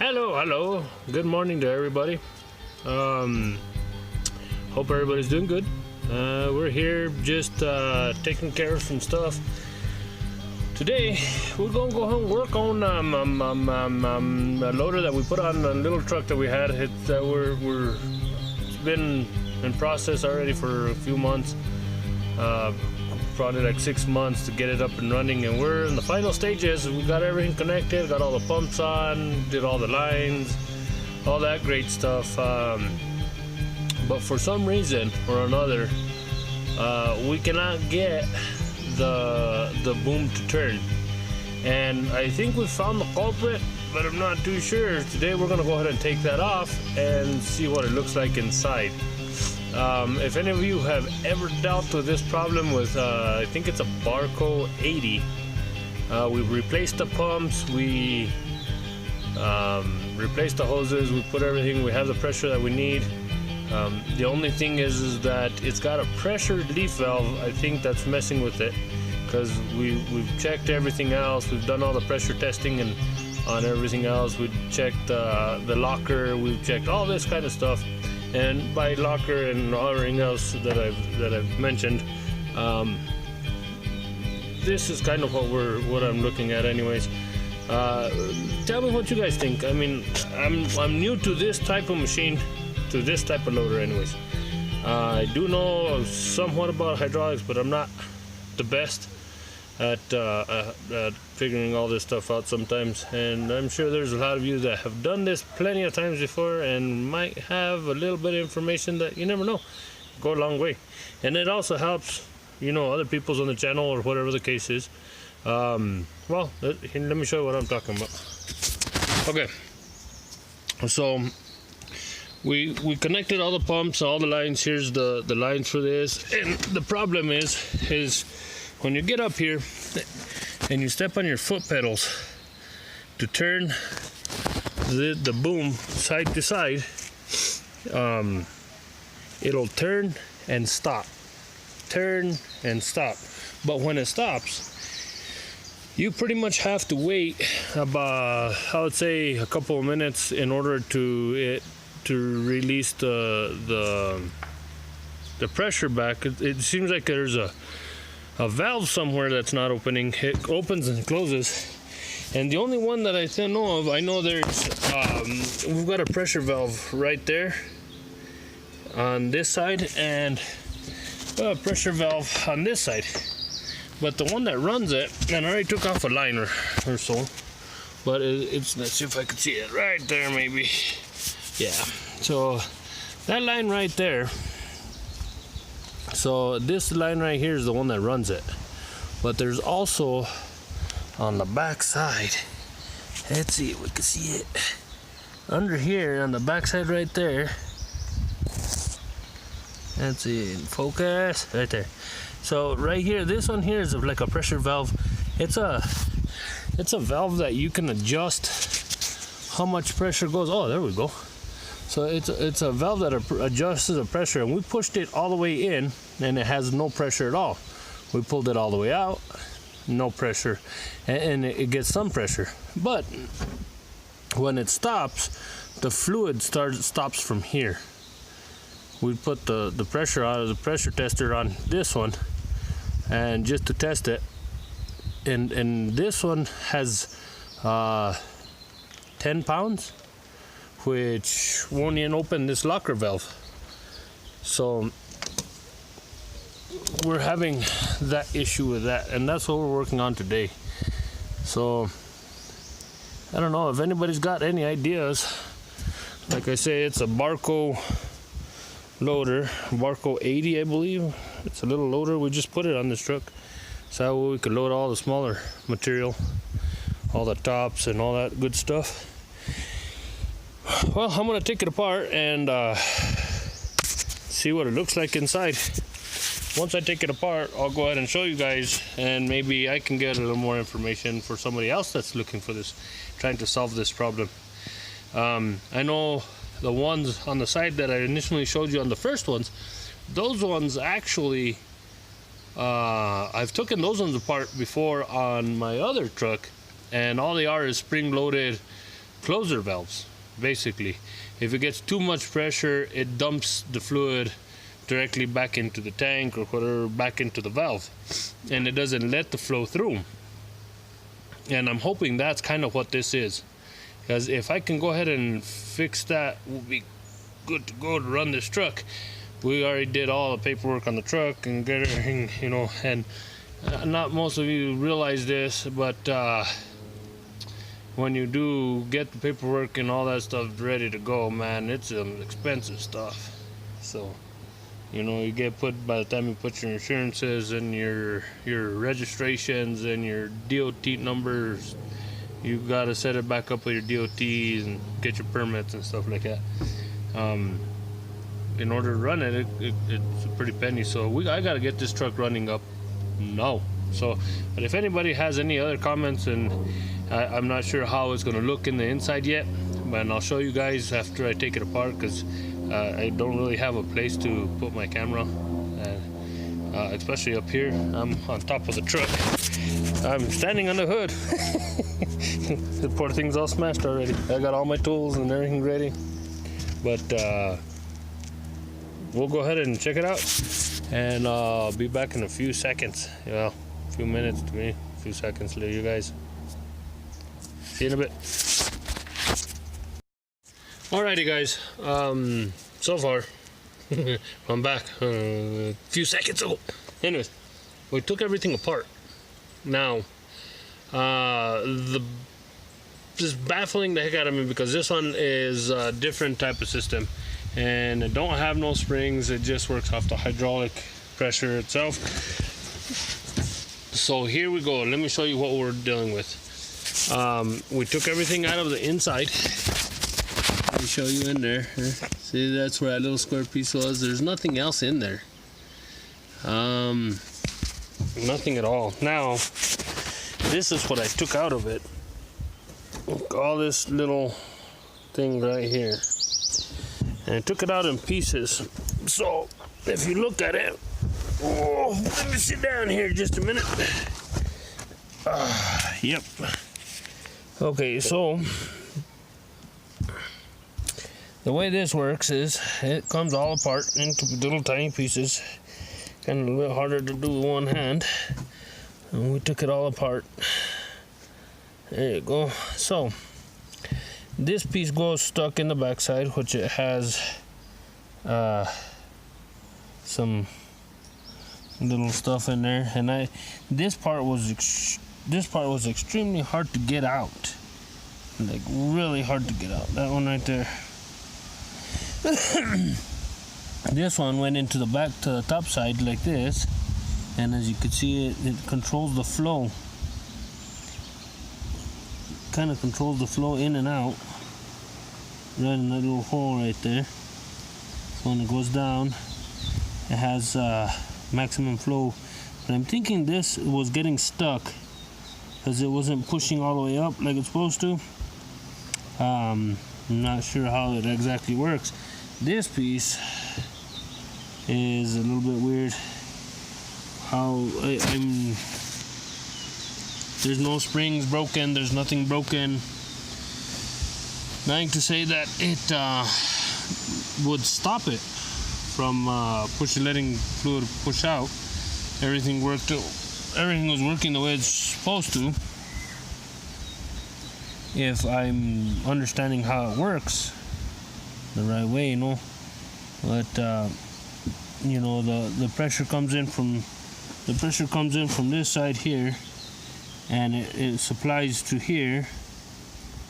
Hello. Good morning to everybody. Hope everybody's doing good. We're here just taking care of some stuff. Today, we're gonna go home and work on a loader that we put on a little truck that we had. It's been in process already for a few months. Probably like 6 months to get it up and running, and we're in the final stages. We got everything connected, got all the pumps on, did all the lines, all that great stuff. But for some reason or another, we cannot get the boom to turn, and I think we found the culprit, but I'm not too sure. Today we're gonna go ahead and take that off and see what it looks like inside. If any of you have ever dealt with this problem with, I think it's a Barko 80, we replaced the pumps, we replaced the hoses, we put everything, we have the pressure that we need. The only thing is that it's got a pressure relief valve, I think, that's messing with it, because we've checked everything else, we've done all the pressure testing and on everything else, we checked the locker, we've checked all this kind of stuff. And by locker and everything else that I've mentioned, this is kind of what I'm looking at, anyways. Tell me what you guys think. I mean, I'm new to this type of machine, to this type of loader, anyways. I do know somewhat about hydraulics, but I'm not the best at figuring all this stuff out sometimes, and I'm sure there's a lot of you that have done this plenty of times before and might have a little bit of information that you never know, go a long way. And it also helps, other people's on the channel or whatever the case is. Well, let me show you what I'm talking about. Okay, so we connected all the pumps, all the lines. Here's the lines for this, and the problem is when you get up here and you step on your foot pedals to turn the boom side to side, it'll turn and stop. But when it stops, you pretty much have to wait about, I would say, a couple of minutes in order to release the pressure back. It seems like there's a valve somewhere that's not opening. It opens and closes, and the only one that I know of, I know there's we've got a pressure valve right there on this side, and a pressure valve on this side, but the one that runs it, and I already took off a line or so, but it's, let's see if I can see it right there, maybe. Yeah, so that line right there, so this line right here is the one that runs it, but there's also on the back side, let's see if we can see it, under here on the back side right there, let's see, focus, right there. So right here, this one here is like a pressure valve. It's a valve that you can adjust how much pressure goes. Oh, there we go. So it's a valve that adjusts the pressure, and we pushed it all the way in, and it has no pressure at all. We pulled it all the way out, no pressure, and it gets some pressure. But when it stops, the fluid stops from here. We put the pressure out of the pressure tester on this one, and just to test it, and this one has 10 pounds, which won't even open this locker valve. So we're having that issue with that, and that's what we're working on today. So I don't know if anybody's got any ideas. Like I say, it's a Barko loader, Barko 80, I believe. It's a little loader. We just put it on this truck, so that way we could load all the smaller material, all the tops and all that good stuff. Well, I'm gonna take it apart and see what it looks like inside. Once I take it apart, I'll go ahead and show you guys, and maybe I can get a little more information for somebody else that's looking for this, trying to solve this problem. I know the ones on the side that I initially showed you on the first ones, those ones actually, I've taken those ones apart before on my other truck, and all they are is spring-loaded closer valves. Basically, if it gets too much pressure, it dumps the fluid directly back into the tank or whatever, back into the valve, and it doesn't let the flow through. And I'm hoping that's kind of what this is, because if I can go ahead and fix that, we'll be good to go to run this truck. We already did all the paperwork on the truck and get everything, you know, and not most of you realize this, but when you do get the paperwork and all that stuff ready to go, man, it's expensive stuff. So, you know, you get put, by the time you put your insurances and your registrations and your DOT numbers, you gotta set it back up with your DOTs and get your permits and stuff like that. In order to run it, it's a pretty penny. So I gotta get this truck running up now. So, but if anybody has any other comments, and I'm not sure how it's gonna look in the inside yet, but I'll show you guys after I take it apart, because I don't really have a place to put my camera, especially up here. I'm on top of the truck. I'm standing on the hood. The poor thing's all smashed already. I got all my tools and everything ready, but we'll go ahead and check it out, and I'll be back in a few seconds. Well, a few minutes to me, a few seconds later, you guys. See you in a bit. Alrighty, guys. So far, I'm back a few seconds ago. Anyways, we took everything apart. Now, this baffling the heck out of me, because this one is a different type of system, and it don't have no springs. It just works off the hydraulic pressure itself. So here we go. Let me show you what we're dealing with. We took everything out of the inside. Let me show you in there. See, that's where that little square piece was. There's nothing else in there. Nothing at all. Now, this is what I took out of it. All this little thing right here. And I took it out in pieces. So, if you look at it, oh, let me sit down here just a minute. Yep. Okay, so the way this works is it comes all apart into little tiny pieces. Kind of a little bit harder to do with one hand. And we took it all apart. There you go. So this piece goes stuck in the backside, which it has some little stuff in there, and this part was extremely hard to get out, like really hard to get out. That one right there. This one went into the back to the top side like this, and as you can see, it controls the flow. Kind of controls the flow in and out, right in that little hole right there. So when it goes down, it has maximum flow. But I'm thinking this was getting stuck because it wasn't pushing all the way up like it's supposed to. I'm not sure how it exactly works. This piece is a little bit weird. How there's no springs broken, there's nothing broken. Nothing to say that it would stop it from letting fluid push out. Everything was working the way it's supposed to, if I'm understanding how it works the right way, you know. But you know, the pressure comes in from this side here, and it supplies to here,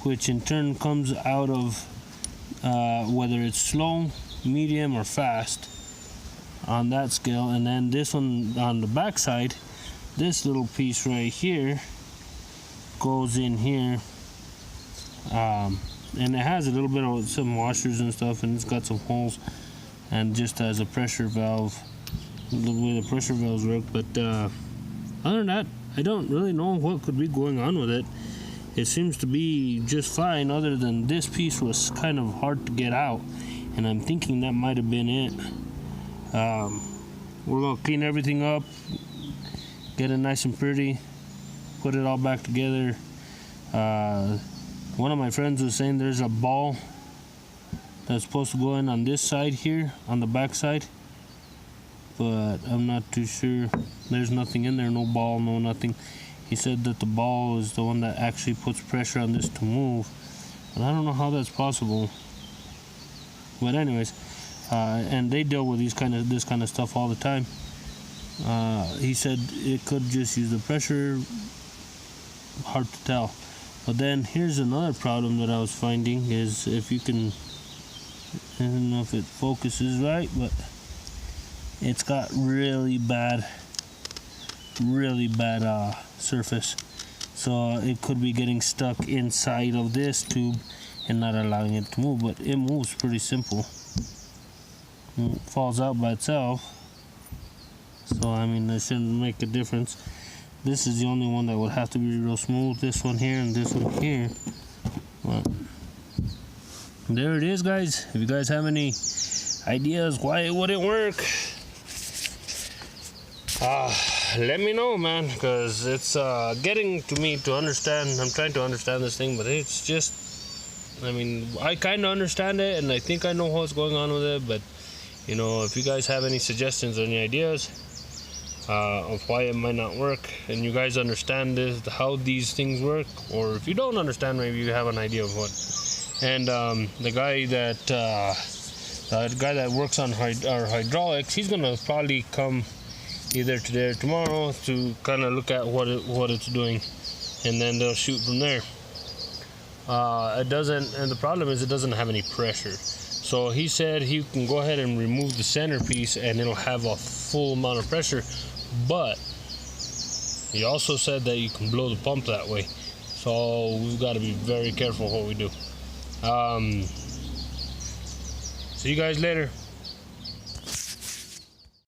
which in turn comes out of whether it's slow, medium, or fast on that scale. And then this one on the back side, this little piece right here goes in here, and it has a little bit of some washers and stuff, and it's got some holes, and just as a pressure valve, the way the pressure valves work. But other than that, I don't really know what could be going on with it. It seems to be just fine, other than this piece was kind of hard to get out, and I'm thinking that might have been it. We're gonna clean everything up, get it nice and pretty, put it all back together. One of my friends was saying there's a ball that's supposed to go in on this side here, on the back side, but I'm not too sure. There's nothing in there, no ball, no nothing. He said that the ball is the one that actually puts pressure on this to move, and I don't know how that's possible. But anyways, and they deal with this kind of stuff all the time. He said it could just use the pressure. Hard to tell. But then here's another problem that I was finding is if you can, I don't know if it focuses right, but it's got really bad surface. So it could be getting stuck inside of this tube and not allowing it to move, but it moves pretty simple. It falls out by itself. So I mean, that shouldn't make a difference. This is the only one that would have to be real smooth. This one here and this one here. Well, there it is, guys. If you guys have any ideas why it wouldn't work, let me know, man, because it's getting to me to understand. I'm trying to understand this thing, but it's just, I mean, I kind of understand it, and I think I know what's going on with it, but, you know, if you guys have any suggestions or any ideas of why it might not work, and you guys understand this, how these things work, or if you don't understand, maybe you have an idea of what. And the guy that works on our hydraulics, he's gonna probably come either today or tomorrow to kind of look at what it's doing, and then they'll shoot from there. It doesn't, and the problem is it doesn't have any pressure. So he said he can go ahead and remove the centerpiece and it'll have a full amount of pressure, but he also said that you can blow the pump that way. So we've got to be very careful what we do. See you guys later.